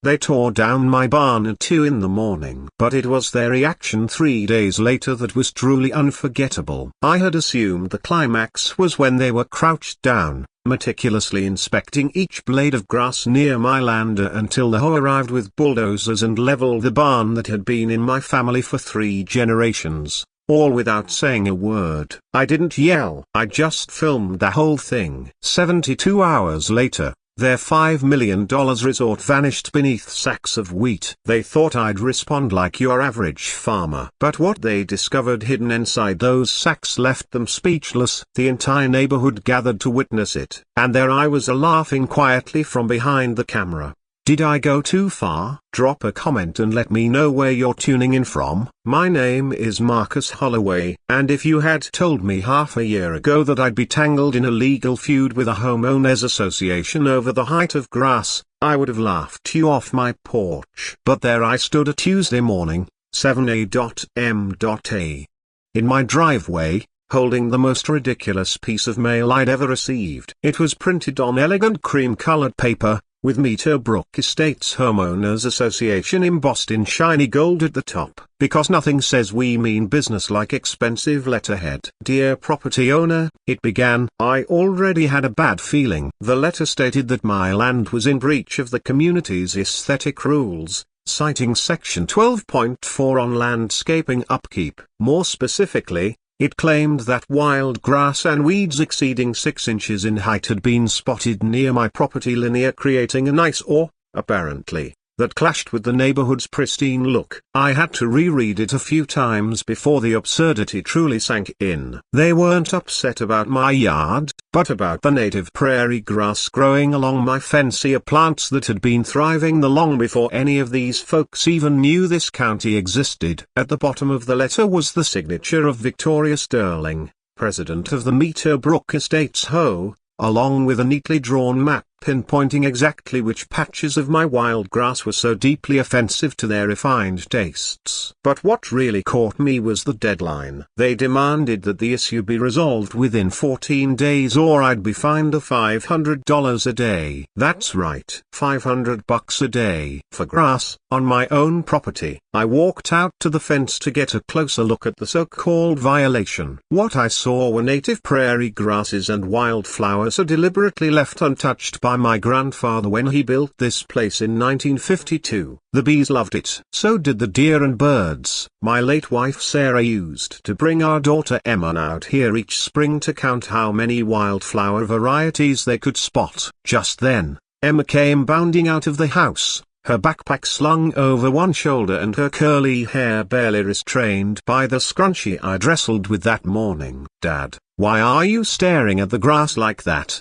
They tore down my barn at 2 in the morning. But it was their reaction 3 days later that was truly unforgettable. I had assumed the climax was when they were crouched down, meticulously inspecting each blade of grass near my land until the hoe arrived with bulldozers and leveled the barn that had been in my family for 3 generations. All without saying a word. I didn't yell. I just filmed the whole thing. 72 hours later, their $5 million resort vanished beneath sacks of wheat. They thought I'd respond like your average farmer. But what they discovered hidden inside those sacks left them speechless. The entire neighborhood gathered to witness it. And there I was laughing quietly from behind the camera. Did I go too far? Drop a comment and let me know where you're tuning in from. My name is Marcus Holloway, and if you had told me half a year ago that I'd be tangled in a legal feud with a homeowners association over the height of grass, I would have laughed you off my porch. But there I stood a Tuesday morning, 7am. In my driveway, holding the most ridiculous piece of mail I'd ever received. It was printed on elegant cream-colored paper, with Meterbrook Estates Homeowners Association embossed in shiny gold at the top. Because nothing says we mean business like expensive letterhead. Dear property owner, it began. I already had a bad feeling. The letter stated that my land was in breach of the community's aesthetic rules, citing Section 12.4 on landscaping upkeep. More specifically, it claimed that wild grass and weeds exceeding 6 inches in height had been spotted near my property linear, creating an eyesore, apparently, that clashed with the neighborhood's pristine look. I had to reread it a few times before the absurdity truly sank in. They weren't upset about my yard, but about the native prairie grass growing along my fence, plants that had been thriving long before any of these folks even knew this county existed. At the bottom of the letter was the signature of Victoria Sterling, president of the Meterbrook Estates HOA, along with a neatly drawn map pinpointing exactly which patches of my wild grass were so deeply offensive to their refined tastes. But what really caught me was the deadline. They demanded that the issue be resolved within 14 days or I'd be fined $500 a day. That's right, $500 a day for grass on my own property. I walked out to the fence to get a closer look at the so-called violation. What I saw were native prairie grasses and wildflowers deliberately left untouched by my grandfather when he built this place in 1952. The bees loved it. So did the deer and birds. My late wife Sarah used to bring our daughter Emma out here each spring to count how many wildflower varieties they could spot. Just then, Emma came bounding out of the house, her backpack slung over one shoulder and her curly hair barely restrained by the scrunchie I'd wrestled with that morning. "Dad, why are you staring at the grass like that?"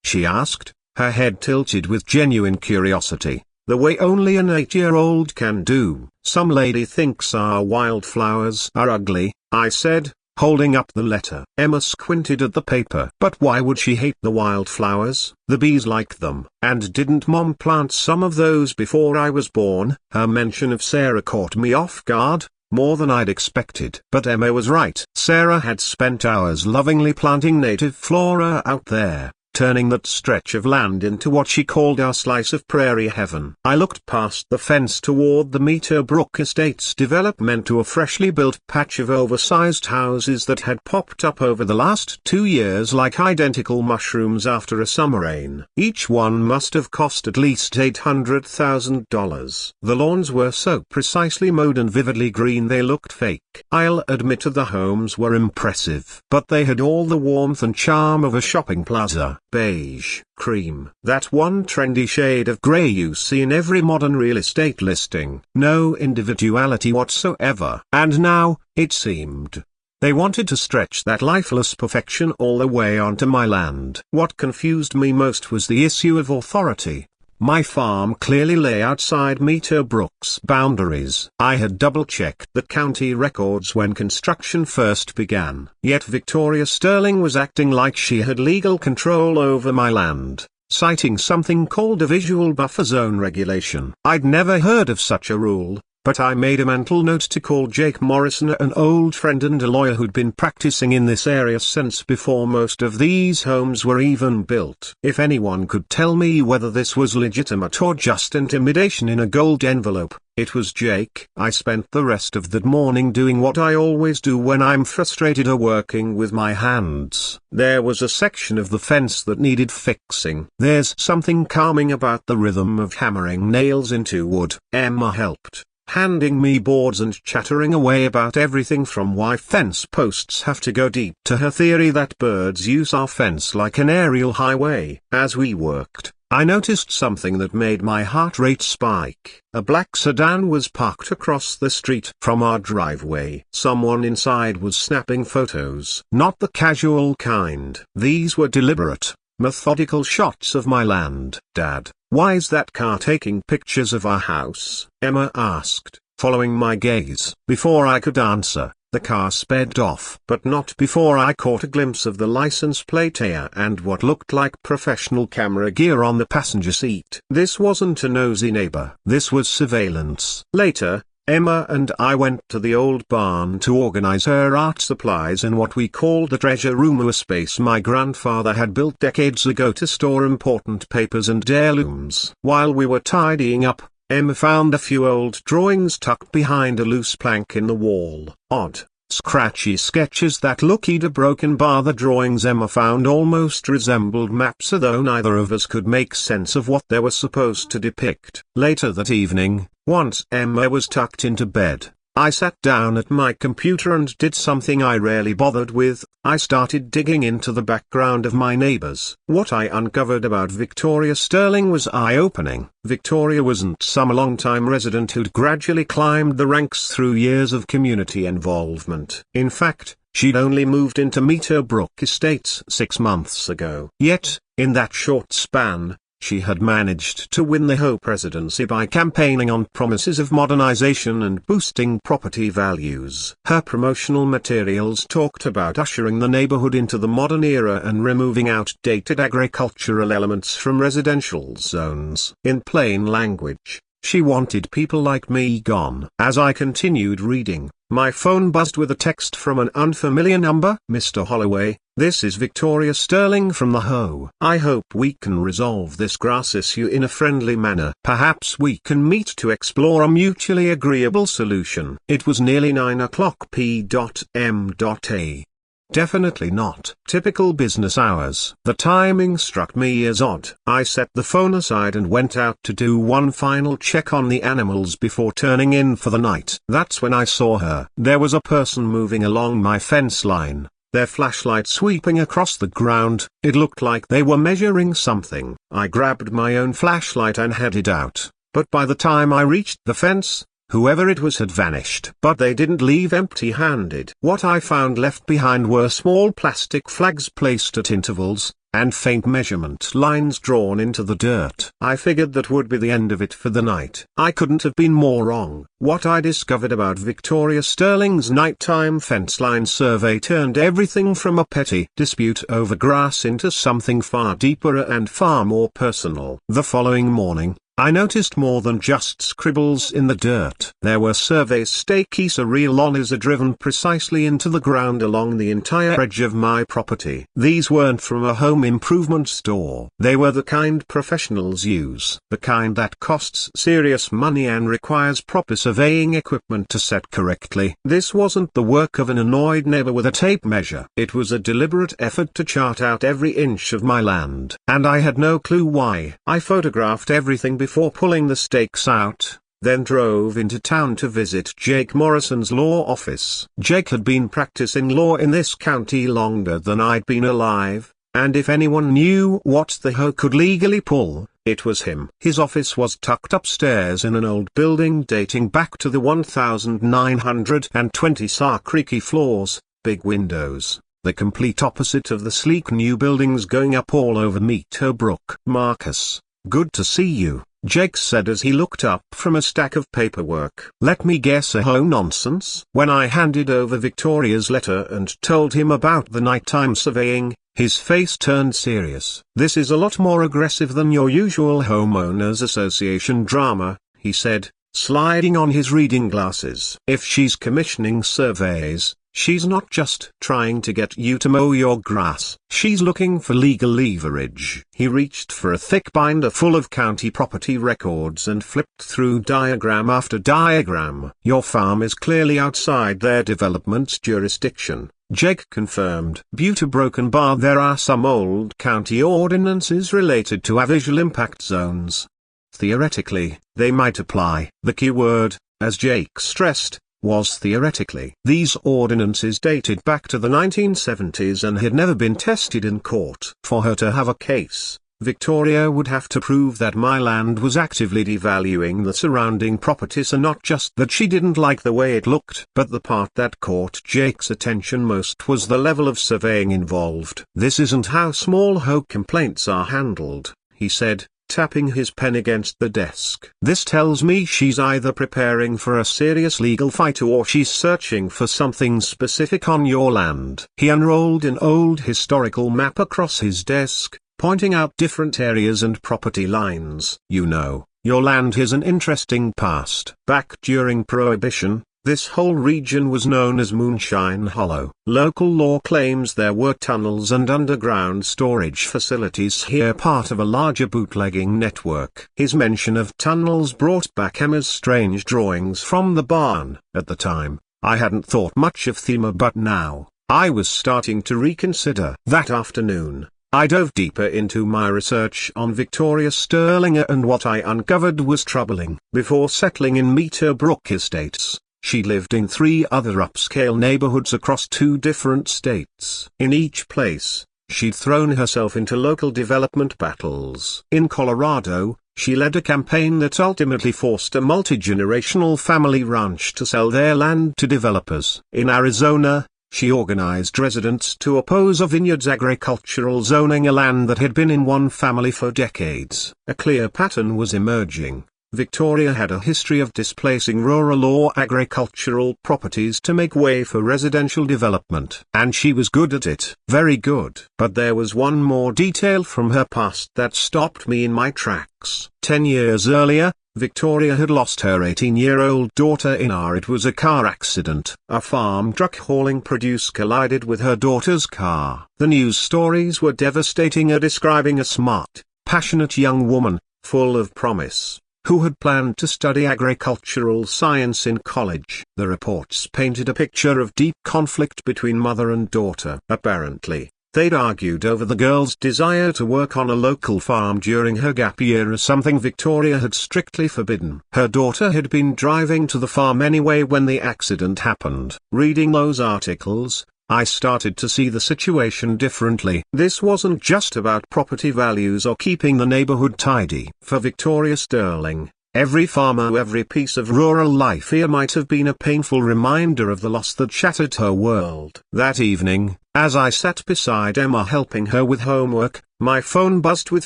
she asked, her head tilted with genuine curiosity, the way only an 8-year-old can do. "Some lady thinks our wildflowers are ugly," I said, holding up the letter. Emma squinted at the paper. "But why would she hate the wildflowers? The bees like them. And didn't Mom plant some of those before I was born?" Her mention of Sarah caught me off guard, more than I'd expected. But Emma was right. Sarah had spent hours lovingly planting native flora out there, turning that stretch of land into what she called our slice of prairie heaven. I looked past the fence toward the Meterbrook Estates development to a freshly built patch of oversized houses that had popped up over the last 2 years like identical mushrooms after a summer rain. Each one must have cost at least $800,000. The lawns were so precisely mowed and vividly green they looked fake. I'll admit the homes were impressive, but they had all the warmth and charm of a shopping plaza. Beige, cream, that one trendy shade of gray you see in every modern real estate listing. No individuality whatsoever. And now, it seemed, they wanted to stretch that lifeless perfection all the way onto my land. What confused me most was the issue of authority. My farm clearly lay outside Meterbrook's boundaries. I had double-checked the county records when construction first began. Yet Victoria Sterling was acting like she had legal control over my land, citing something called a visual buffer zone regulation. I'd never heard of such a rule, but I made a mental note to call Jake Morrison, an old friend and a lawyer who'd been practicing in this area since before most of these homes were even built. If anyone could tell me whether this was legitimate or just intimidation in a gold envelope, it was Jake. I spent the rest of that morning doing what I always do when I'm frustrated or working with my hands. There was a section of the fence that needed fixing. There's something calming about the rhythm of hammering nails into wood. Emma helped, handing me boards and chattering away about everything from why fence posts have to go deep to her theory that birds use our fence like an aerial highway. As we worked, I noticed something that made my heart rate spike. A black sedan was parked across the street from our driveway. Someone inside was snapping photos. Not the casual kind. These were deliberate, methodical shots of my land. "Dad, why is that car taking pictures of our house?" Emma asked, following my gaze. Before I could answer, the car sped off. But not before I caught a glimpse of the license plate and what looked like professional camera gear on the passenger seat. This wasn't a nosy neighbor. This was surveillance. Later, Emma and I went to the old barn to organize her art supplies in what we called the treasure room, a space my grandfather had built decades ago to store important papers and heirlooms. While we were tidying up, Emma found a few old drawings tucked behind a loose plank in the wall. Odd, scratchy sketches that looked either broken. The drawings Emma found almost resembled maps, though neither of us could make sense of what they were supposed to depict. Later that evening, once Emma was tucked into bed, I sat down at my computer and did something I rarely bothered with. I started digging into the background of my neighbors. What I uncovered about Victoria Sterling was eye-opening. Victoria wasn't some long-time resident who'd gradually climbed the ranks through years of community involvement. In fact, she'd only moved into Meterbrook Estates 6 months ago. Yet, in that short span, she had managed to win the HOA presidency by campaigning on promises of modernization and boosting property values. Her promotional materials talked about ushering the neighborhood into the modern era and removing outdated agricultural elements from residential zones. In plain language, she wanted people like me gone. As I continued reading, my phone buzzed with a text from an unfamiliar number. "Mr. Holloway, this is Victoria Sterling from the HOA. I hope we can resolve this grass issue in a friendly manner. Perhaps we can meet to explore a mutually agreeable solution." It was nearly 9 o'clock p.m.a. Definitely not typical business hours. The timing struck me as odd. I set the phone aside and went out to do one final check on the animals before turning in for the night. That's when I saw her. There was a person moving along my fence line, their flashlight sweeping across the ground. It looked like they were measuring something. I grabbed my own flashlight and headed out, but by the time I reached the fence, whoever it was had vanished. But they didn't leave empty-handed. What I found left behind were small plastic flags placed at intervals, and faint measurement lines drawn into the dirt. I figured that would be the end of it for the night. I couldn't have been more wrong. What I discovered about Victoria Sterling's nighttime fence line survey turned everything from a petty dispute over grass into something far deeper and far more personal. The following morning, I noticed more than just scribbles in the dirt. There were survey stakes, a real laser driven precisely into the ground along the entire edge of my property. These weren't from a home improvement store. They were the kind professionals use. The kind that costs serious money and requires proper surveying equipment to set correctly. This wasn't the work of an annoyed neighbor with a tape measure. It was a deliberate effort to chart out every inch of my land. And I had no clue why. I photographed everything before pulling the stakes out, then drove into town to visit Jake Morrison's law office. Jake had been practicing law in this county longer than I'd been alive, and if anyone knew what the HOA could legally pull, it was him. His office was tucked upstairs in an old building dating back to the 1920s. Creaky floors, big windows, the complete opposite of the sleek new buildings going up all over Meterbrook. "Marcus, good to see you," Jake said as he looked up from a stack of paperwork. "Let me guess, a HOA nonsense?" When I handed over Victoria's letter and told him about the nighttime surveying, his face turned serious. "This is a lot more aggressive than your usual homeowners association drama," he said. sliding on his reading glasses. If she's commissioning surveys, she's not just trying to get you to mow your grass. She's looking for legal leverage. He reached for a thick binder full of county property records and flipped through diagram after diagram. Your farm is clearly outside their development jurisdiction, Jake confirmed. Due to broken bar, there are some old county ordinances related to visual impact zones. Theoretically, they might apply. The key word, as Jake stressed, was theoretically. These ordinances dated back to the 1970s and had never been tested in court. For her to have a case, Victoria would have to prove that my land was actively devaluing the surrounding properties, and not just that she didn't like the way it looked. But the part that caught Jake's attention most was the level of surveying involved. "This isn't how small HOA complaints are handled," he said, tapping his pen against the desk. "This tells me she's either preparing for a serious legal fight or she's searching for something specific on your land." He unrolled an old historical map across his desk, pointing out different areas and property lines. "You know, your land has an interesting past. Back during Prohibition, this whole region was known as Moonshine Hollow. Local law claims there were tunnels and underground storage facilities here, part of a larger bootlegging network." His mention of tunnels brought back Emma's strange drawings from the barn. At the time, I hadn't thought much of Thema, but now, I was starting to reconsider. That afternoon, I dove deeper into my research on Victoria Sterling, and what I uncovered was troubling. Before settling in Meterbrook Estates, she lived in 3 other upscale neighborhoods across 2 different states. In each place, she'd thrown herself into local development battles. In Colorado, she led a campaign that ultimately forced a multi-generational family ranch to sell their land to developers. In Arizona, she organized residents to oppose a vineyards agricultural zoning, a land that had been in one family for decades. A clear pattern was emerging. Victoria had a history of displacing rural or agricultural properties to make way for residential development. And she was good at it. Very good. But there was one more detail from her past that stopped me in my tracks. 10 years earlier, Victoria had lost her 18-year-old daughter in it was a car accident. A farm truck hauling produce collided with her daughter's car. The news stories were devastating, describing a smart, passionate young woman, full of promise, who had planned to study agricultural science in college. The reports painted a picture of deep conflict between mother and daughter. Apparently, they'd argued over the girl's desire to work on a local farm during her gap year, as something Victoria had strictly forbidden. Her daughter had been driving to the farm anyway when the accident happened. Reading those articles, I started to see the situation differently. This wasn't just about property values or keeping the neighborhood tidy. For Victoria Sterling, every farmer, every piece of rural life here might have been a painful reminder of the loss that shattered her world. That evening, as I sat beside Emma helping her with homework, my phone buzzed with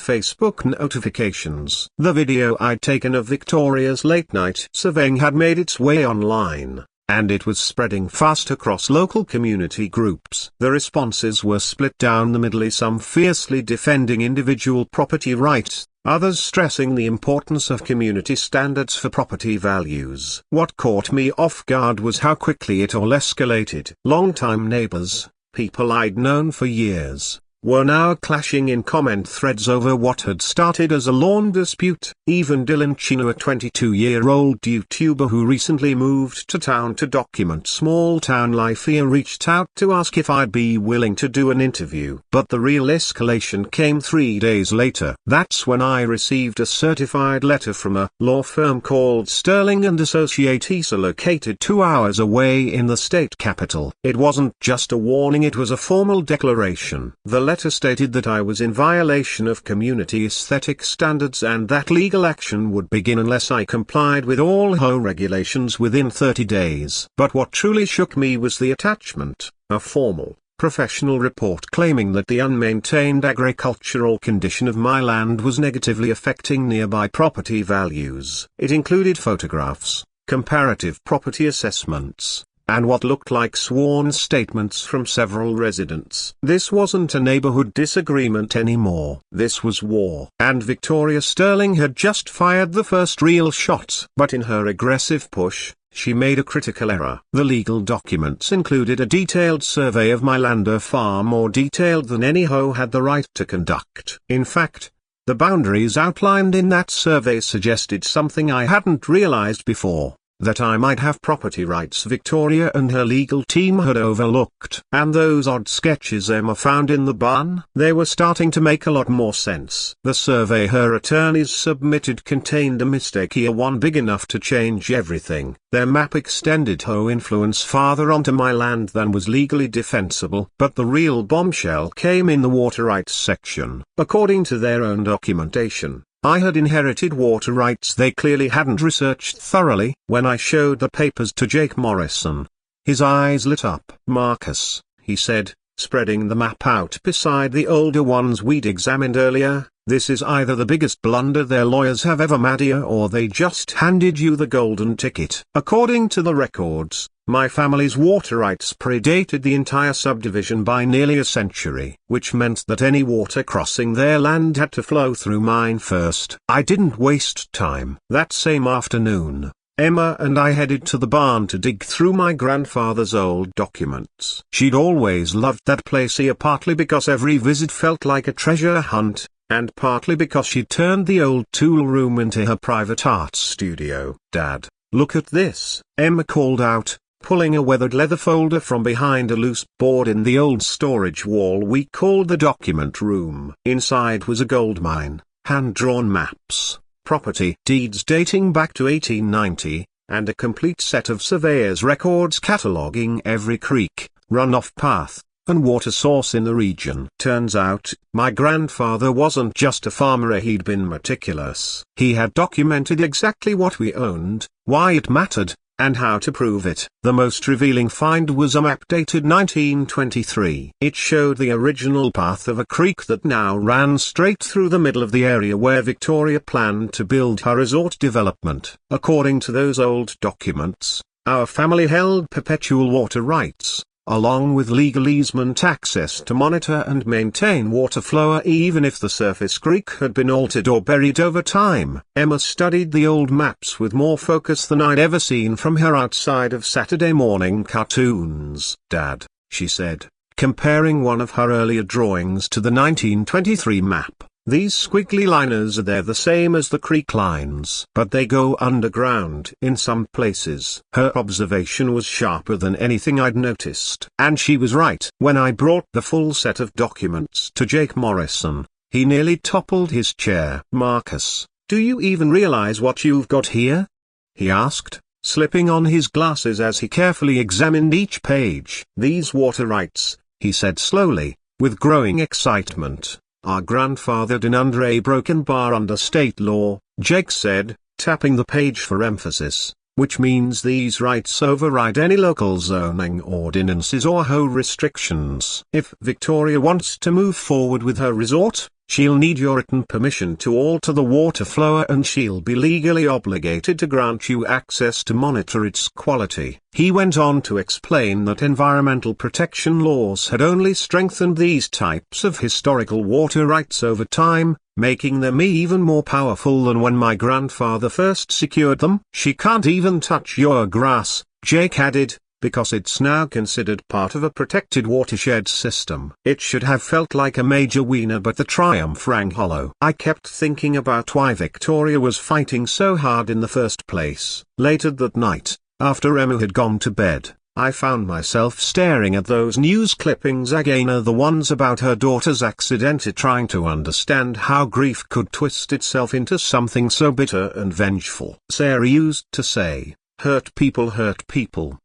Facebook notifications. The video I'd taken of Victoria's late-night surveying had made its way online, and it was spreading fast across local community groups. The responses were split down the middle, some fiercely defending individual property rights, others stressing the importance of community standards for property values. What caught me off guard was how quickly it all escalated. Longtime neighbors, people I'd known for years, were now clashing in comment threads over what had started as a lawn dispute. Even Dylan Chino, a 22-year-old YouTuber who recently moved to town to document small-town life here, reached out to ask if I'd be willing to do an interview. But the real escalation came 3 days later. That's when I received a certified letter from a law firm called Sterling & Associates, located 2 hours away in the state capital. It wasn't just a warning, it was a formal declaration. The letter stated that I was in violation of community aesthetic standards and that legal action would begin unless I complied with all HOA regulations within 30 days. But what truly shook me was the attachment, a formal, professional report claiming that the unmaintained agricultural condition of my land was negatively affecting nearby property values. It included photographs, comparative property assessments, and what looked like sworn statements from several residents. This wasn't a neighborhood disagreement anymore. This was war. And Victoria Sterling had just fired the first real shot. But in her aggressive push, she made a critical error. The legal documents included a detailed survey of my land, far more detailed than any HOA had the right to conduct. In fact, the boundaries outlined in that survey suggested something I hadn't realized before, that I might have property rights Victoria and her legal team had overlooked. And those odd sketches Emma found in the barn, they were starting to make a lot more sense. The survey her attorneys submitted contained a mistake here, one big enough to change everything. Their map extended HOA influence farther onto my land than was legally defensible. But the real bombshell came in the water rights section. According to their own documentation, I had inherited water rights they clearly hadn't researched thoroughly. When I showed the papers to Jake Morrison, his eyes lit up. "Marcus," he said, spreading the map out beside the older ones we'd examined earlier, "this is either the biggest blunder their lawyers have ever made here, or they just handed you the golden ticket." According to the records, my family's water rights predated the entire subdivision by nearly a century, which meant that any water crossing their land had to flow through mine first. I didn't waste time. That same afternoon, Emma and I headed to the barn to dig through my grandfather's old documents. She'd always loved that place here, partly because every visit felt like a treasure hunt, and partly because she turned the old tool room into her private art studio. "Dad, look at this," Emma called out, pulling a weathered leather folder from behind a loose board in the old storage wall we called the document room. Inside was a gold mine, hand-drawn maps, property deeds dating back to 1890, and a complete set of surveyor's records cataloging every creek, runoff path, and water source in the region. Turns out, my grandfather wasn't just a farmer, he'd been meticulous. He had documented exactly what we owned, why it mattered, and how to prove it. The most revealing find was a map dated 1923. It showed the original path of a creek that now ran straight through the middle of the area where Victoria planned to build her resort development. According to those old documents, our family held perpetual water rights, along with legal easement access to monitor and maintain water flow even if the surface creek had been altered or buried over time. Emma studied the old maps with more focus than I'd ever seen from her outside of Saturday morning cartoons. "Dad," she said, comparing one of her earlier drawings to the 1923 map, "these squiggly liners are there the same as the creek lines, but they go underground in some places." Her observation was sharper than anything I'd noticed. And she was right. When I brought the full set of documents to Jake Morrison, he nearly toppled his chair. "Marcus, do you even realize what you've got here?" he asked, slipping on his glasses as he carefully examined each page. "These water rights," he said slowly, with growing excitement, "are grandfathered in under a broken bar under state law," Jake said, tapping the page for emphasis, "which means these rights override any local zoning ordinances or HOA restrictions. If Victoria wants to move forward with her resort, she'll need your written permission to alter the water flow, and she'll be legally obligated to grant you access to monitor its quality." He went on to explain that environmental protection laws had only strengthened these types of historical water rights over time, making them even more powerful than when my grandfather first secured them. "She can't even touch your grass," Jake added, "because it's now considered part of a protected watershed system." It should have felt like a major wiener, but the triumph rang hollow. I kept thinking about why Victoria was fighting so hard in the first place. Later that night, after Emma had gone to bed, I found myself staring at those news clippings again, the ones about her daughter's accident, trying to understand how grief could twist itself into something so bitter and vengeful. Sarah used to say, hurt people,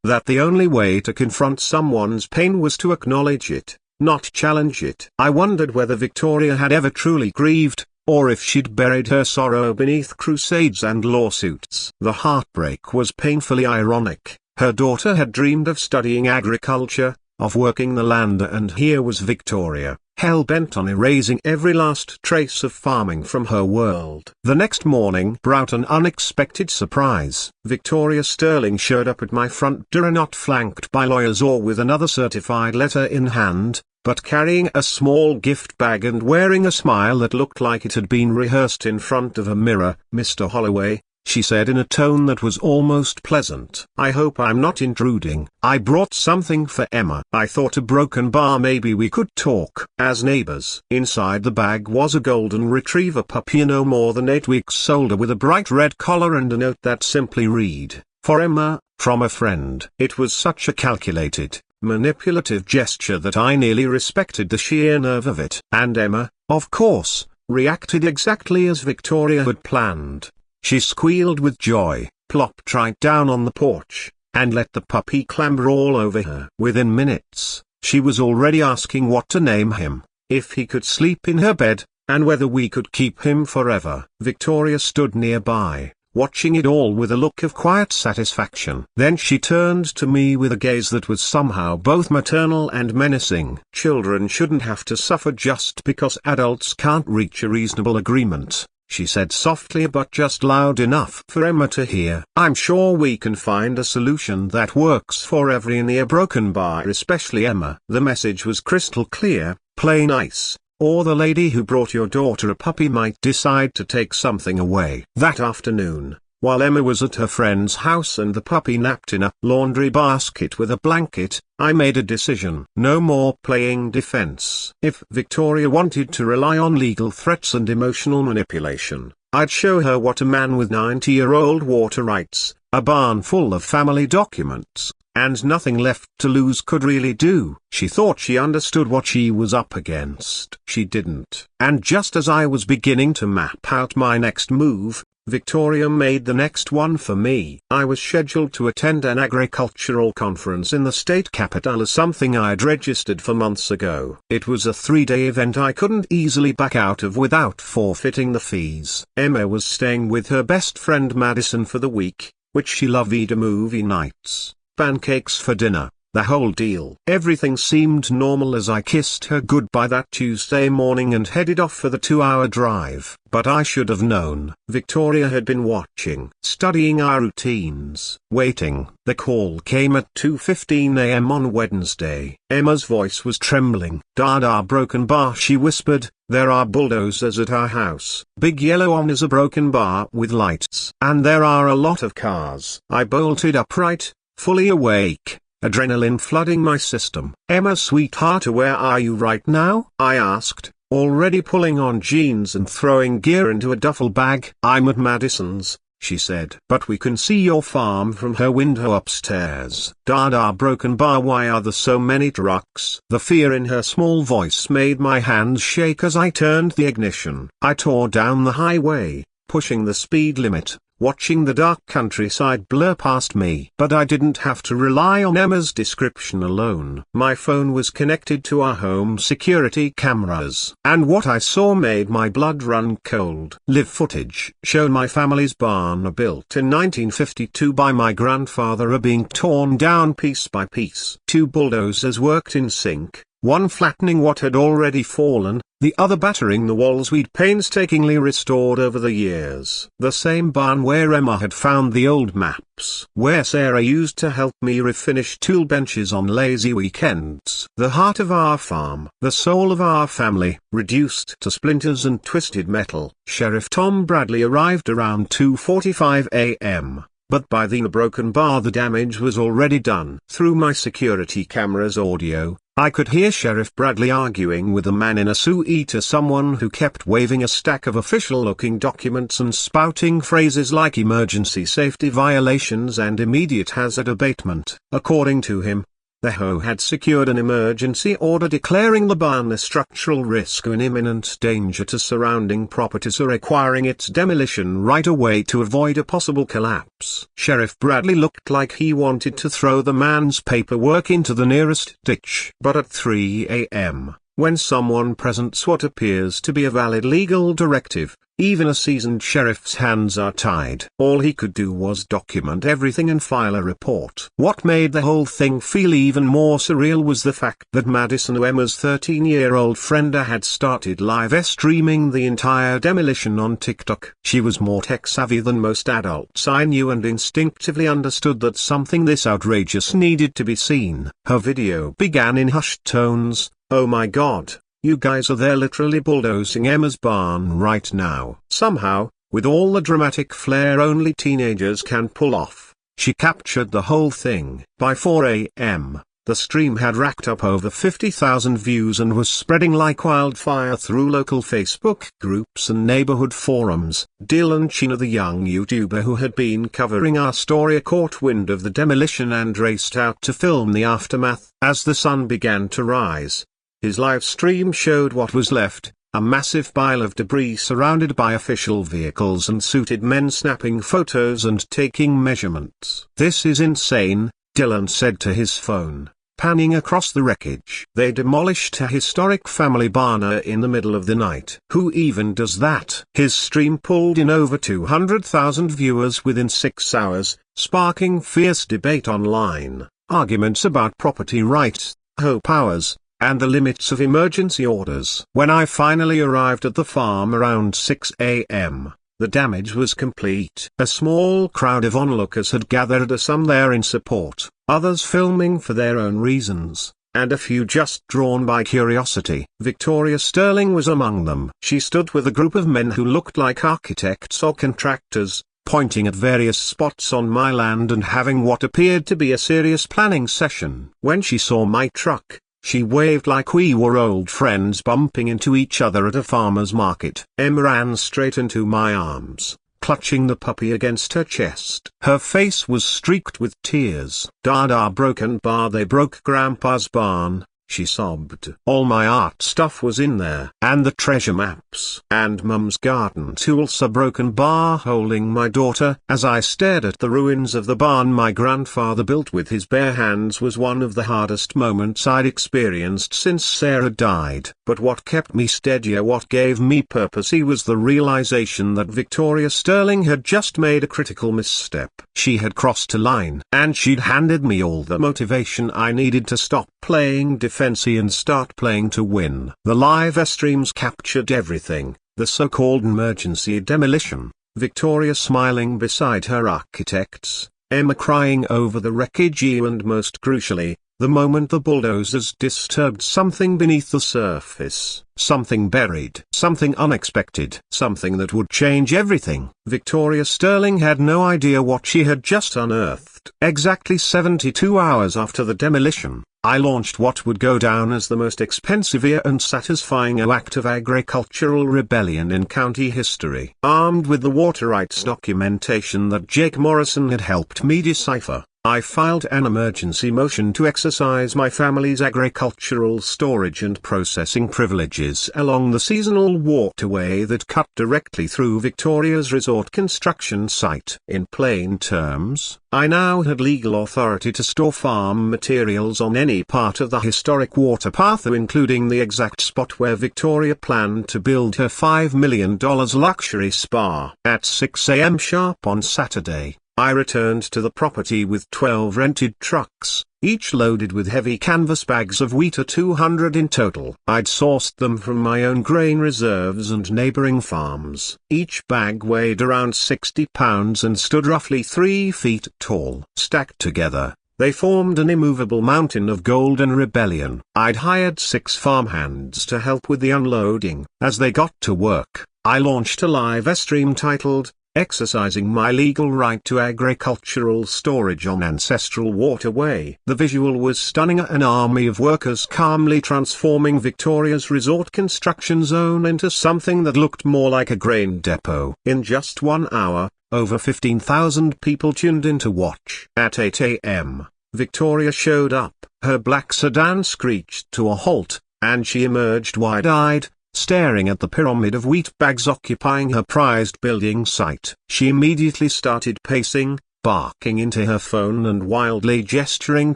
that the only way to confront someone's pain was to acknowledge it, not challenge it. I wondered whether Victoria had ever truly grieved, or if she'd buried her sorrow beneath crusades and lawsuits. The heartbreak was painfully ironic. Her daughter had dreamed of studying agriculture, of working the land, and here was Victoria, hell-bent on erasing every last trace of farming from her world. The next morning brought an unexpected surprise. Victoria Sterling showed up at my front door, not flanked by lawyers or with another certified letter in hand, but carrying a small gift bag and wearing a smile that looked like it had been rehearsed in front of a mirror. "Mr. Holloway," she said in a tone that was almost pleasant, "I hope I'm not intruding. I brought something for Emma. I thought a broken bar, maybe we could talk as neighbors." Inside the bag was a golden retriever puppy no more than 8 weeks old, with a bright red collar and a note that simply read, "For Emma, from a friend." It was such a calculated, manipulative gesture that I nearly respected the sheer nerve of it. And Emma, of course, reacted exactly as Victoria had planned. She squealed with joy, plopped right down on the porch, and let the puppy clamber all over her. Within minutes, she was already asking what to name him, if he could sleep in her bed, and whether we could keep him forever. Victoria stood nearby, watching it all with a look of quiet satisfaction. Then she turned to me with a gaze that was somehow both maternal and menacing. "Children shouldn't have to suffer just because adults can't reach a reasonable agreement," she said softly but just loud enough for Emma to hear. "I'm sure we can find a solution that works for every near broken bar, especially Emma." The message was crystal clear: play nice, or the lady who brought your daughter a puppy might decide to take something away. That afternoon, while Emma was at her friend's house and the puppy napped in a laundry basket with a blanket, I made a decision. No more playing defense. If Victoria wanted to rely on legal threats and emotional manipulation, I'd show her what a man with 90-year-old water rights, a barn full of family documents, and nothing left to lose could really do. She thought she understood what she was up against. She didn't. And just as I was beginning to map out my next move, Victoria made the next one for me. I was scheduled to attend an agricultural conference in the state capital, as something I'd registered for months ago. It was a 3-day event I couldn't easily back out of without forfeiting the fees. Emma was staying with her best friend Madison for the week, which she loved. Movie nights, pancakes for dinner, the whole deal. Everything seemed normal as I kissed her goodbye that Tuesday morning and headed off for the 2-hour drive. But I should have known. Victoria had been watching, studying our routines, waiting. The call came at 2:15 a.m. on Wednesday. Emma's voice was trembling. "Dada, broken bar," she whispered. "There are bulldozers at our house. Big yellow one is a broken bar with lights. And there are a lot of cars." I bolted upright, fully awake, adrenaline flooding my system. "Emma, sweetheart, where are you right now?" I asked, already pulling on jeans and throwing gear into a duffel bag. "I'm at Madison's," she said. "But we can see your farm from her window upstairs." "Dada, broken bar, why are there so many trucks?" The fear in her small voice made my hands shake as I turned the ignition. I tore down the highway, pushing the speed limit, watching the dark countryside blur past me. But I didn't have to rely on Emma's description alone. My phone was connected to our home security cameras, and what I saw made my blood run cold. Live footage showed my family's barn, built in 1952 by my grandfather, being torn down piece by piece. 2 bulldozers worked in sync, one flattening what had already fallen, the other battering the walls we'd painstakingly restored over the years. The same barn where Emma had found the old maps, where Sarah used to help me refinish tool benches on lazy weekends. The heart of our farm, the soul of our family, reduced to splinters and twisted metal. Sheriff Tom Bradley arrived around 2:45 a.m. But by the broken bar the damage was already done. Through my security camera's audio, I could hear Sheriff Bradley arguing with a man in a suit, someone who kept waving a stack of official-looking documents and spouting phrases like emergency safety violations and immediate hazard abatement. According to him, the HOA had secured an emergency order declaring the barn a structural risk and imminent danger to surrounding properties, requiring its demolition right away to avoid a possible collapse. Sheriff Bradley looked like he wanted to throw the man's paperwork into the nearest ditch. But at 3 a.m., when someone presents what appears to be a valid legal directive, Even a seasoned sheriff's hands are tied. All he could do was document everything and file a report. What made the whole thing feel even more surreal was the fact that Madison, Emma's 13-year-old friend, had started live streaming the entire demolition on TikTok. She was more tech-savvy than most adults I knew and instinctively understood that something this outrageous needed to be seen. Her video began in hushed tones. "Oh my God. You guys are there literally bulldozing Emma's barn right now." Somehow, with all the dramatic flair only teenagers can pull off, she captured the whole thing. By 4 a.m., the stream had racked up over 50,000 views and was spreading like wildfire through local Facebook groups and neighborhood forums. Dylan Chena, the young YouTuber who had been covering our story, caught wind of the demolition and raced out to film the aftermath. As the sun began to rise, his live stream showed what was left, a massive pile of debris surrounded by official vehicles and suited men snapping photos and taking measurements. "This is insane," Dylan said to his phone, panning across the wreckage. "They demolished a historic family barn in the middle of the night. Who even does that?" His stream pulled in over 200,000 viewers within 6 hours, sparking fierce debate online, arguments about property rights, HOA powers, and the limits of emergency orders. When I finally arrived at the farm around 6 a.m., the damage was complete. A small crowd of onlookers had gathered, some there in support, others filming for their own reasons, and a few just drawn by curiosity. Victoria Sterling was among them. She stood with a group of men who looked like architects or contractors, pointing at various spots on my land and having what appeared to be a serious planning session. When she saw my truck, she waved like we were old friends bumping into each other at a farmer's market. Emma ran straight into my arms, clutching the puppy against her chest. Her face was streaked with tears. "Dada broken bar, they broke Grandpa's barn," she sobbed. "All my art stuff was in there. And the treasure maps. And Mum's garden tools. A broken bar holding my daughter." As I stared at the ruins of the barn my grandfather built with his bare hands was one of the hardest moments I'd experienced since Sarah died. But what kept me steady, what gave me purpose, was the realization that Victoria Sterling had just made a critical misstep. She had crossed a line, and she'd handed me all the motivation I needed to stop playing defensive and start playing to win. The live streams captured everything: the so-called emergency demolition, Victoria smiling beside her architects, Emma crying over the wreckage, and most crucially, the moment the bulldozers disturbed something beneath the surface, something buried, something unexpected, something that would change everything. Victoria Sterling had no idea what she had just unearthed. Exactly 72 hours after the demolition, I launched what would go down as the most expensive and satisfying act of agricultural rebellion in county history. Armed with the water rights documentation that Jake Morrison had helped me decipher, I filed an emergency motion to exercise my family's agricultural storage and processing privileges along the seasonal waterway that cut directly through Victoria's resort construction site. In plain terms, I now had legal authority to store farm materials on any part of the historic water path, including the exact spot where Victoria planned to build her $5 million luxury spa. At 6 a.m. sharp on Saturday, I returned to the property with 12 rented trucks, each loaded with heavy canvas bags of wheat, 200 in total. I'd sourced them from my own grain reserves and neighboring farms. Each bag weighed around 60 pounds and stood roughly 3 feet tall. Stacked together, they formed an immovable mountain of golden rebellion. I'd hired 6 farmhands to help with the unloading. As they got to work, I launched a live stream titled, "Exercising My Legal Right to Agricultural Storage on Ancestral Waterway." The visual was stunning: an army of workers calmly transforming Victoria's resort construction zone into something that looked more like a grain depot. In just 1 hour, over 15,000 people tuned in to watch. At 8 a.m., Victoria showed up. Her black sedan screeched to a halt, and she emerged wide-eyed, staring at the pyramid of wheat bags occupying her prized building site. She immediately started pacing, barking into her phone and wildly gesturing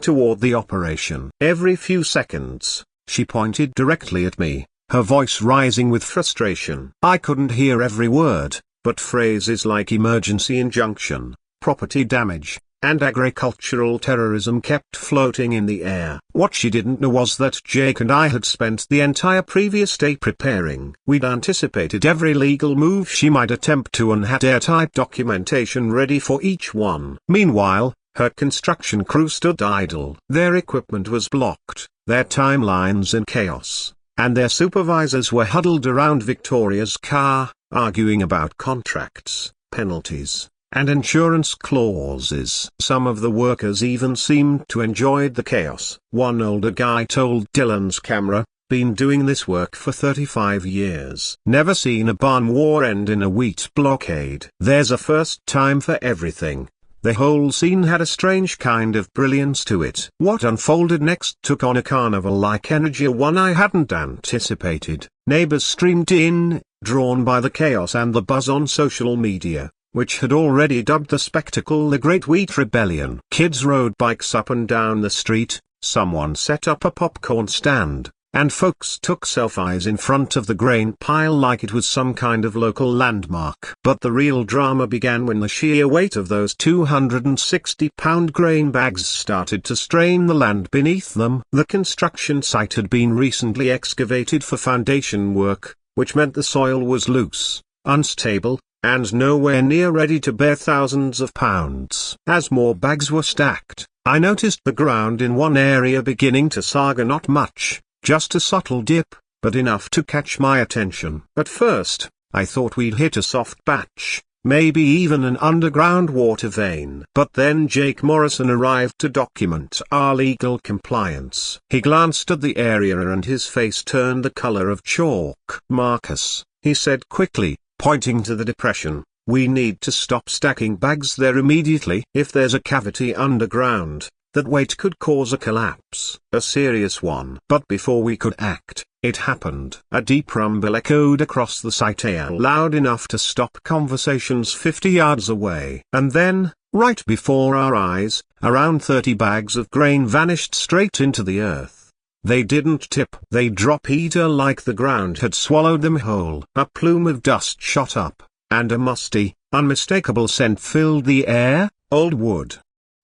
toward the operation. Every few seconds, she pointed directly at me, her voice rising with frustration. I couldn't hear every word, but phrases like emergency injunction, property damage, and agricultural terrorism kept floating in the air. What she didn't know was that Jake and I had spent the entire previous day preparing. We'd anticipated every legal move she might attempt to and had airtight documentation ready for each one. Meanwhile, her construction crew stood idle. Their equipment was blocked, their timelines in chaos, and their supervisors were huddled around Victoria's car, arguing about contracts, penalties, and insurance clauses. Some of the workers even seemed to enjoy the chaos. One older guy told Dylan's camera, "Been doing this work for 35 years. Never seen a barn war end in a wheat blockade." There's a first time for everything. The whole scene had a strange kind of brilliance to it. What unfolded next took on a carnival-like energy, one I hadn't anticipated. Neighbors streamed in, drawn by the chaos and the buzz on social media, which had already dubbed the spectacle the Great Wheat Rebellion. Kids rode bikes up and down the street, someone set up a popcorn stand, and folks took selfies in front of the grain pile like it was some kind of local landmark. But the real drama began when the sheer weight of those 260-pound grain bags started to strain the land beneath them. The construction site had been recently excavated for foundation work, which meant the soil was loose, unstable, and nowhere near ready to bear thousands of pounds. As more bags were stacked, I noticed the ground in one area beginning to sag, not much, just a subtle dip, but enough to catch my attention. At first, I thought we'd hit a soft patch, maybe even an underground water vein. But then Jake Morrison arrived to document our legal compliance. He glanced at the area and his face turned the color of chalk. "Marcus," he said quickly, pointing to the depression, "we need to stop stacking bags there immediately. If there's a cavity underground, that weight could cause a collapse, a serious one." But before we could act, it happened. A deep rumble echoed across the site, loud enough to stop conversations 50 yards away. And then, right before our eyes, around 30 bags of grain vanished straight into the earth. They didn't tip. They dropped like the ground had swallowed them whole. A plume of dust shot up, and a musty, unmistakable scent filled the air, old wood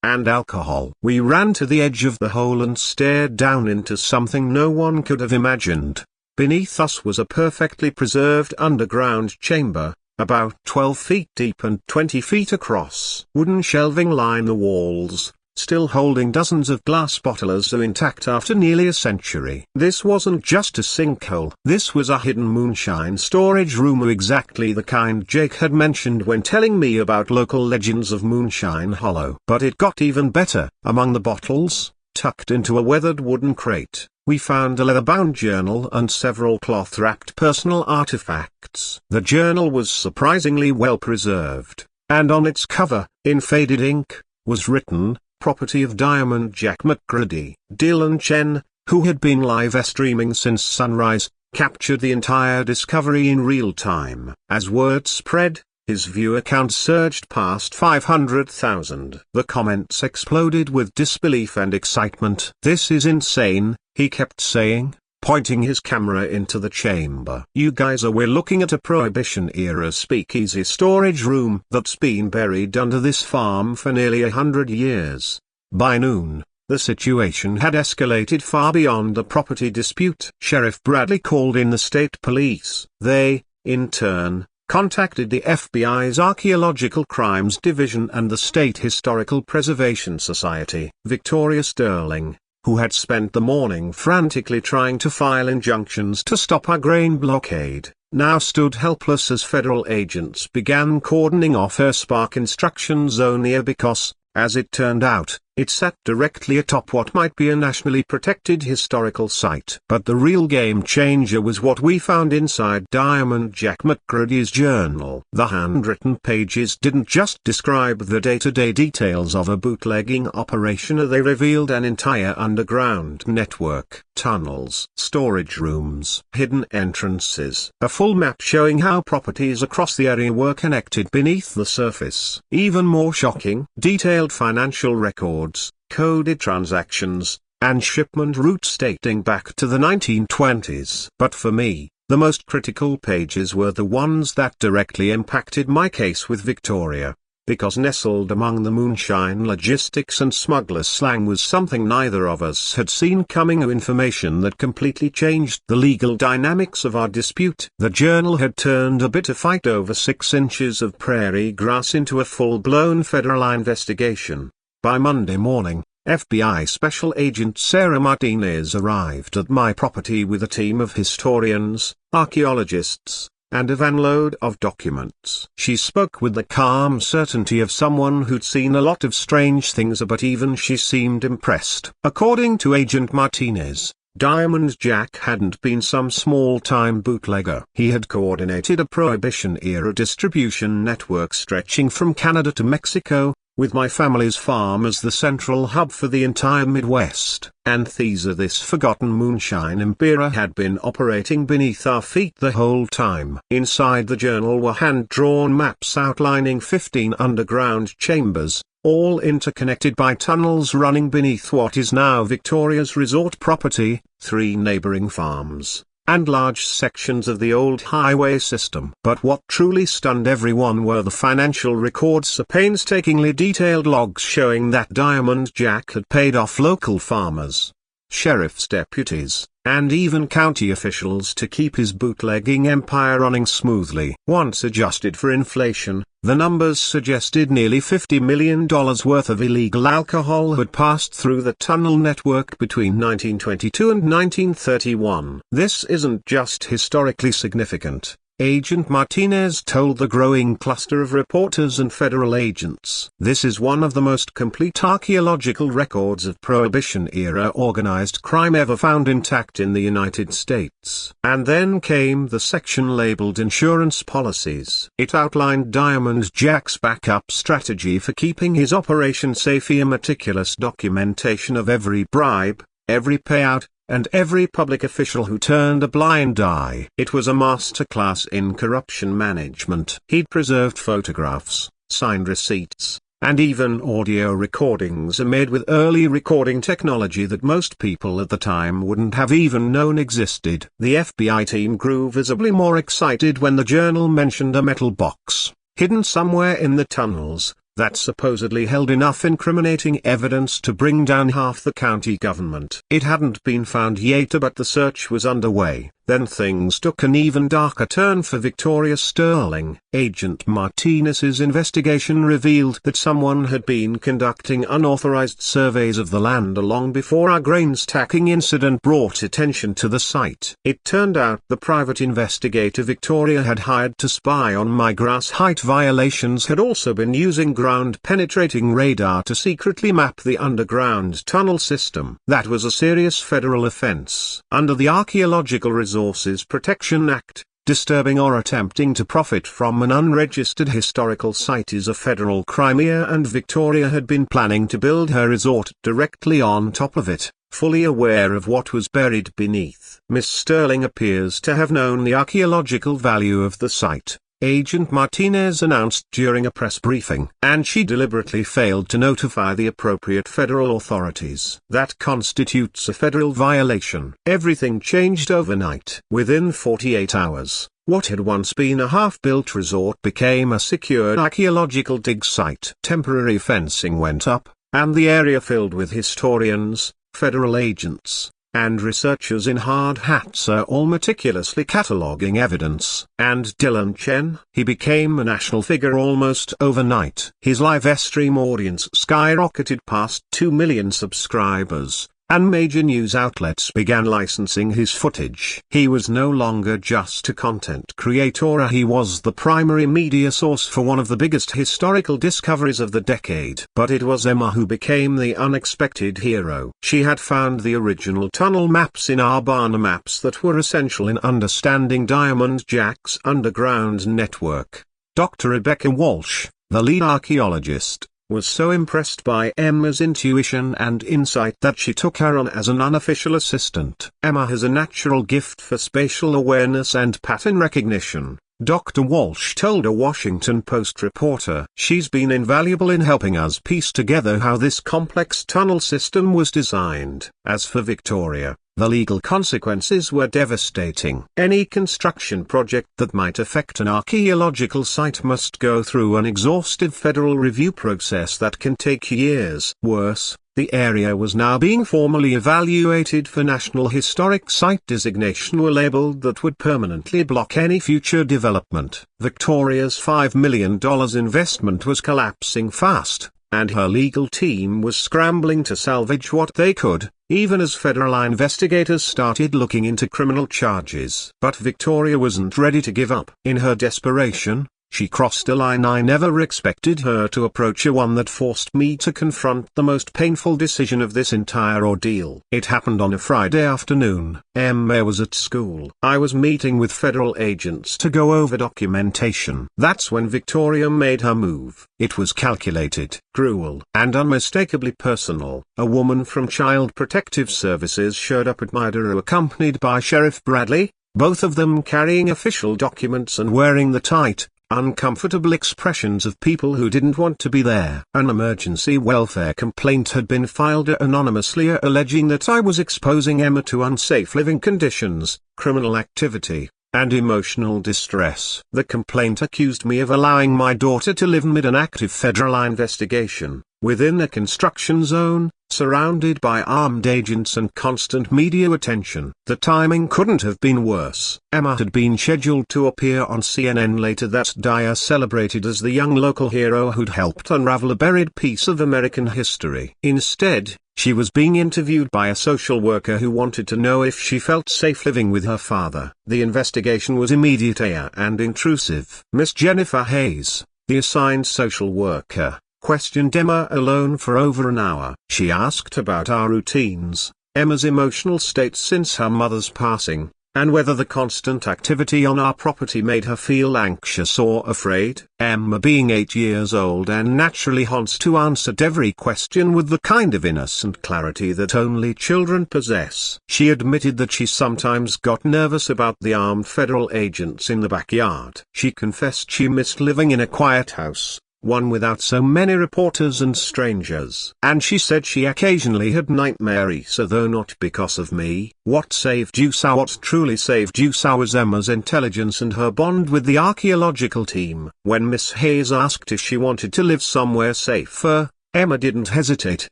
and alcohol. We ran to the edge of the hole and stared down into something no one could have imagined. Beneath us was a perfectly preserved underground chamber, about 12 feet deep and 20 feet across. Wooden shelving lined the walls, still holding dozens of glass bottles intact after nearly a century. This wasn't just a sinkhole. This was a hidden moonshine storage room, exactly the kind Jake had mentioned when telling me about local legends of Moonshine Hollow. But it got even better. Among the bottles, tucked into a weathered wooden crate, we found a leather-bound journal and several cloth-wrapped personal artifacts. The journal was surprisingly well preserved, and on its cover, in faded ink, was written, "Property of Diamond Jack McGrady." Dylan Chen, who had been live streaming since sunrise, captured the entire discovery in real time. As word spread, his viewer count surged past 500,000. The comments exploded with disbelief and excitement. "This is insane," he kept saying, pointing his camera into the chamber. "You guys we're looking at a Prohibition-era speakeasy storage room that's been buried under this farm for nearly 100 years. By noon, the situation had escalated far beyond a property dispute. Sheriff Bradley called in the state police. They, in turn, contacted the FBI's Archaeological Crimes Division and the State Historical Preservation Society. Victoria Sterling, who had spent the morning frantically trying to file injunctions to stop our grain blockade, now stood helpless as federal agents began cordoning off her spa construction zone here because, as it turned out, it sat directly atop what might be a nationally protected historical site. But the real game changer was what we found inside Diamond Jack McGrady's journal. The handwritten pages didn't just describe the day-to-day details of a bootlegging operation, they revealed an entire underground network, tunnels, storage rooms, hidden entrances, a full map showing how properties across the area were connected beneath the surface. Even more shocking, detailed financial records, coded transactions, and shipment routes dating back to the 1920s. But for me, the most critical pages were the ones that directly impacted my case with Victoria. Because nestled among the moonshine logistics and smuggler slang was something neither of us had seen coming, information that completely changed the legal dynamics of our dispute. The journal had turned a bitter fight over 6 inches of prairie grass into a full-blown federal investigation. By Monday morning, FBI Special Agent Sarah Martinez arrived at my property with a team of historians, archaeologists, and a van-load of documents. She spoke with the calm certainty of someone who'd seen a lot of strange things, but even she seemed impressed. According to Agent Martinez, Diamond Jack hadn't been some small-time bootlegger. He had coordinated a Prohibition-era distribution network stretching from Canada to Mexico, with my family's farm as the central hub for the entire Midwest. And this forgotten moonshine empire had been operating beneath our feet the whole time. Inside the journal were hand-drawn maps outlining 15 underground chambers, all interconnected by tunnels running beneath what is now Victoria's resort property, 3 neighboring farms, and large sections of the old highway system. But what truly stunned everyone were the financial records, painstakingly detailed logs showing that Diamond Jack had paid off local farmers, sheriff's deputies, and even county officials to keep his bootlegging empire running smoothly. Once adjusted for inflation, the numbers suggested nearly $50 million worth of illegal alcohol had passed through the tunnel network between 1922 and 1931. This isn't just historically significant, Agent Martinez told the growing cluster of reporters and federal agents. This is one of the most complete archaeological records of Prohibition-era organized crime ever found intact in the United States. And then came the section labeled Insurance Policies. It outlined Diamond Jack's backup strategy for keeping his operation safe, a meticulous documentation of every bribe, every payout, and every public official who turned a blind eye. It was a masterclass in corruption management. He'd preserved photographs, signed receipts, and even audio recordings made with early recording technology that most people at the time wouldn't have even known existed. The FBI team grew visibly more excited when the journal mentioned a metal box, hidden somewhere in the tunnels, that supposedly held enough incriminating evidence to bring down half the county government. It hadn't been found yet, but the search was underway. Then things took an even darker turn for Victoria Sterling. Agent Martinez's investigation revealed that someone had been conducting unauthorized surveys of the land long before our grain stacking incident brought attention to the site. It turned out the private investigator Victoria had hired to spy on my grass height violations had also been using ground-penetrating radar to secretly map the underground tunnel system. That was a serious federal offense. Under the Archaeological Resources Protection Act, disturbing or attempting to profit from an unregistered historical site is a federal crime, and Victoria had been planning to build her resort directly on top of it, fully aware of what was buried beneath. Miss Sterling appears to have known the archaeological value of the site, Agent Martinez announced during a press briefing, and she deliberately failed to notify the appropriate federal authorities. That constitutes a federal violation. Everything changed overnight. Within 48 hours, what had once been a half-built resort became a secured archaeological dig site. Temporary fencing went up, and the area filled with historians, federal agents, and researchers in hard hats all meticulously cataloging evidence. And Dylan Chen, he became a national figure almost overnight. His live stream audience skyrocketed past 2 million subscribers, and major news outlets began licensing his footage. He was no longer just a content creator, he was the primary media source for one of the biggest historical discoveries of the decade. But it was Emma who became the unexpected hero. She had found the original tunnel maps in our Barna maps that were essential in understanding Diamond Jack's underground network. Dr. Rebecca Walsh, the lead archaeologist, was so impressed by Emma's intuition and insight that she took her on as an unofficial assistant. Emma has a natural gift for spatial awareness and pattern recognition, Dr. Walsh told a Washington Post reporter. She's been invaluable in helping us piece together how this complex tunnel system was designed. As for Victoria, the legal consequences were devastating. Any construction project that might affect an archaeological site must go through an exhaustive federal review process that can take years. Worse, the area was now being formally evaluated for National Historic Site designation, a label that would permanently block any future development. Victoria's $5 million investment was collapsing fast, and her legal team was scrambling to salvage what they could, even as federal investigators started looking into criminal charges. But Victoria wasn't ready to give up. In her desperation, she crossed a line I never expected her to approach, a one that forced me to confront the most painful decision of this entire ordeal. It happened on a Friday afternoon. Emma was at school. I was meeting with federal agents to go over documentation. That's when Victoria made her move. It was calculated, cruel, and unmistakably personal. A woman from Child Protective Services showed up at my door accompanied by Sheriff Bradley, both of them carrying official documents and wearing the tight, uncomfortable expressions of people who didn't want to be there. An emergency welfare complaint had been filed anonymously alleging that I was exposing Emma to unsafe living conditions, criminal activity, and emotional distress. The complaint accused me of allowing my daughter to live amid an active federal investigation, within a construction zone, surrounded by armed agents and constant media attention. The timing couldn't have been worse. Emma had been scheduled to appear on CNN later that day, celebrated as the young local hero who'd helped unravel a buried piece of American history. Instead, she was being interviewed by a social worker who wanted to know if she felt safe living with her father. The investigation was immediate and intrusive. Miss Jennifer Hayes, the assigned social worker, questioned Emma alone for over an hour. She asked about our routines, Emma's emotional state since her mother's passing, and whether the constant activity on our property made her feel anxious or afraid. Emma, being 8 years old and naturally wants to answer every question with the kind of innocent clarity that only children possess. She admitted that she sometimes got nervous about the armed federal agents in the backyard. She confessed she missed living in a quiet house, one without so many reporters and strangers. And she said she occasionally had nightmares, though not because of me. What truly saved you was Emma's intelligence and her bond with the archaeological team. When Miss Hayes asked if she wanted to live somewhere safer, Emma didn't hesitate.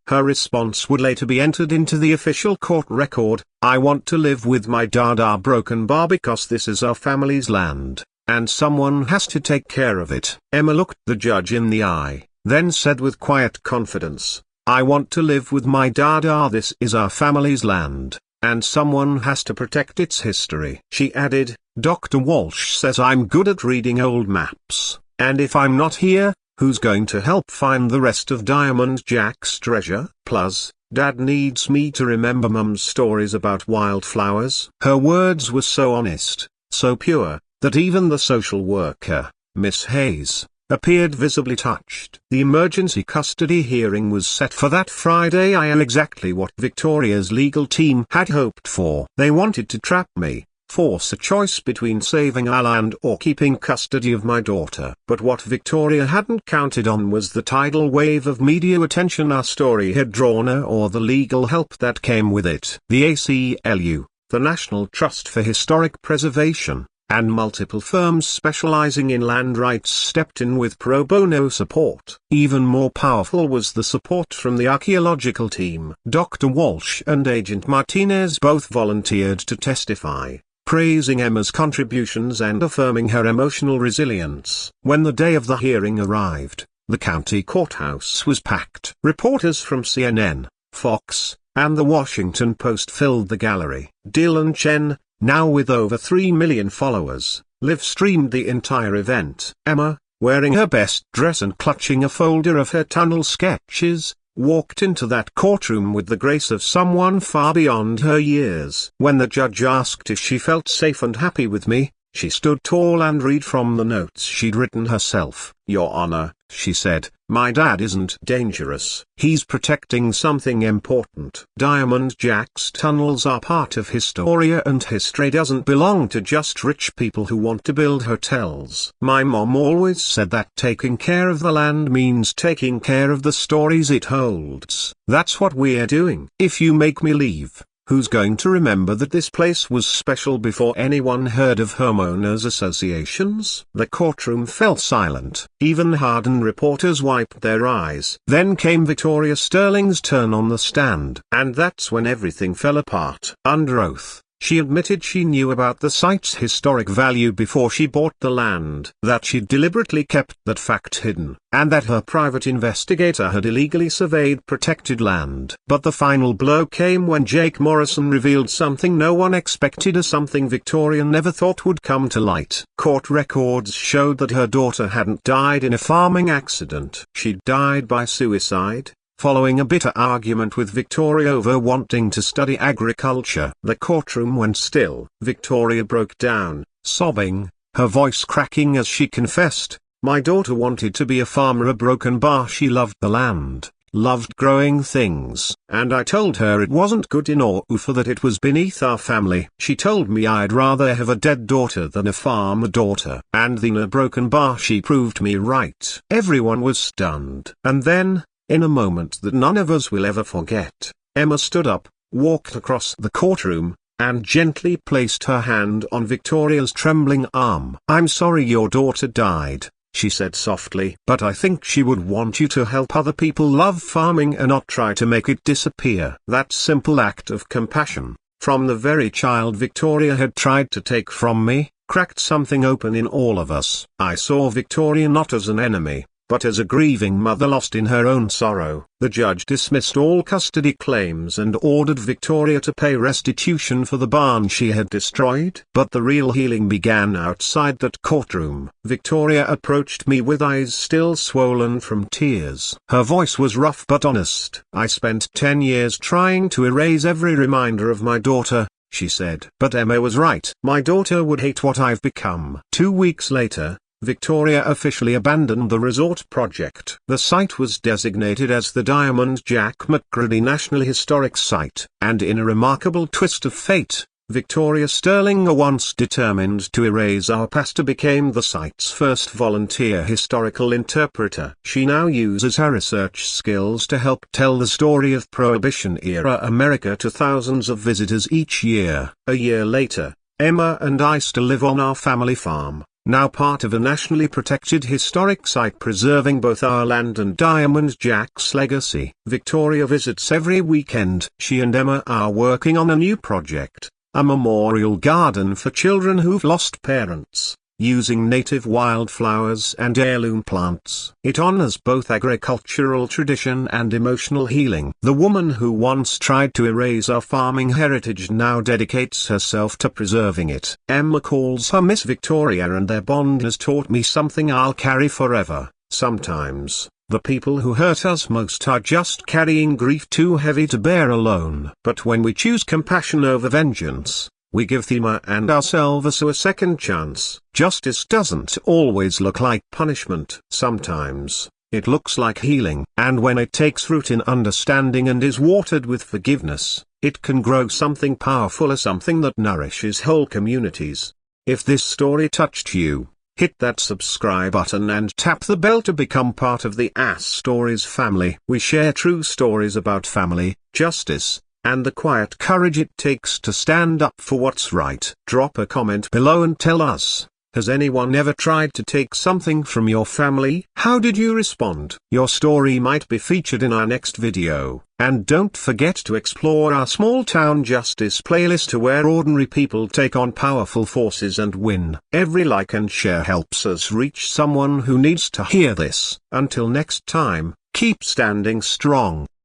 Her response would later be entered into the official court record: "I want to live with my dad, our broken bar, because this is our family's land, and someone has to take care of it." Emma looked the judge in the eye, then said with quiet confidence, "I want to live with my dad. This is our family's land, and someone has to protect its history." She added, "Dr. Walsh says I'm good at reading old maps, and if I'm not here, who's going to help find the rest of Diamond Jack's treasure? Plus, Dad needs me to remember Mum's stories about wildflowers." Her words were so honest, so pure, that even the social worker, Miss Hayes, appeared visibly touched. The emergency custody hearing was set for that Friday. Exactly what Victoria's legal team had hoped for. They wanted to trap me, force a choice between saving our land or keeping custody of my daughter. But what Victoria hadn't counted on was the tidal wave of media attention our story had drawn, or the legal help that came with it. The ACLU, the National Trust for Historic Preservation, and multiple firms specializing in land rights stepped in with pro bono support. Even more powerful was the support from the archaeological team. Dr. Walsh and Agent Martinez both volunteered to testify, praising Emma's contributions and affirming her emotional resilience. When the day of the hearing arrived, the county courthouse was packed. Reporters from CNN, Fox, and the Washington Post filled the gallery. Dylan Chen, now with over 3 million followers, live-streamed the entire event. Emma, wearing her best dress and clutching a folder of her tunnel sketches, walked into that courtroom with the grace of someone far beyond her years. When the judge asked if she felt safe and happy with me, she stood tall and read from the notes she'd written herself. "Your Honor, she said. "My dad isn't dangerous. He's protecting something important." Diamond Jack's tunnels are part of Historia, and history doesn't belong to just rich people who want to build hotels. My mom always said that taking care of the land means taking care of the stories it holds. That's what we're doing. If you make me leave, who's going to remember that this place was special before anyone heard of homeowners associations? The courtroom fell silent. Even hardened reporters wiped their eyes. Then came Victoria Sterling's turn on the stand. And that's when everything fell apart. Under oath, she admitted she knew about the site's historic value before she bought the land, that she'd deliberately kept that fact hidden, and that her private investigator had illegally surveyed protected land. But the final blow came when Jake Morrison revealed something no one expected, something Victoria never thought would come to light. Court records showed that her daughter hadn't died in a farming accident. She'd died by suicide, following a bitter argument with Victoria over wanting to study agriculture. The courtroom went still. Victoria broke down, sobbing, her voice cracking as she confessed, "My daughter wanted to be a farmer, a broken bar. She loved the land, loved growing things, and I told her it wasn't good enough for that, it was beneath our family. She told me I'd rather have a dead daughter than a farmer daughter. And then a broken bar, she proved me right." Everyone was stunned. And then, in a moment that none of us will ever forget, Emma stood up, walked across the courtroom, and gently placed her hand on Victoria's trembling arm. "I'm sorry your daughter died," she said softly, "but I think she would want you to help other people love farming and not try to make it disappear." That simple act of compassion, from the very child Victoria had tried to take from me, cracked something open in all of us. I saw Victoria not as an enemy, but as a grieving mother lost in her own sorrow. The judge dismissed all custody claims and ordered Victoria to pay restitution for the barn she had destroyed. But the real healing began outside that courtroom. Victoria approached me with eyes still swollen from tears. Her voice was rough but honest. "I spent 10 years trying to erase every reminder of my daughter," she said. "But Emma was right. My daughter would hate what I've become." 2 weeks later, Victoria officially abandoned the resort project. The site was designated as the Diamond Jack McGrady National Historic Site, and in a remarkable twist of fate, Victoria Sterling, a once determined to erase our past, became the site's first volunteer historical interpreter. She now uses her research skills to help tell the story of Prohibition-era America to thousands of visitors each year. A year later, Emma and I still live on our family farm, now part of a nationally protected historic site preserving both our land and Diamond Jack's legacy. Victoria visits every weekend. She and Emma are working on a new project, a memorial garden for children who've lost parents, using native wildflowers and heirloom plants. It honors both agricultural tradition and emotional healing. The woman who once tried to erase our farming heritage now dedicates herself to preserving it. Emma calls her Miss Victoria, and their bond has taught me something I'll carry forever. Sometimes, the people who hurt us most are just carrying grief too heavy to bear alone. But when we choose compassion over vengeance, we give Thema and ourselves a second chance. Justice doesn't always look like punishment. Sometimes, it looks like healing. And when it takes root in understanding and is watered with forgiveness, it can grow something powerful, something that nourishes whole communities. If this story touched you, hit that subscribe button and tap the bell to become part of the Ass Stories family. We share true stories about family, justice, and the quiet courage it takes to stand up for what's right. Drop a comment below and tell us, has anyone ever tried to take something from your family? How did you respond? Your story might be featured in our next video. And don't forget to explore our small town justice playlist, where ordinary people take on powerful forces and win. Every like and share helps us reach someone who needs to hear this. Until next time, keep standing strong.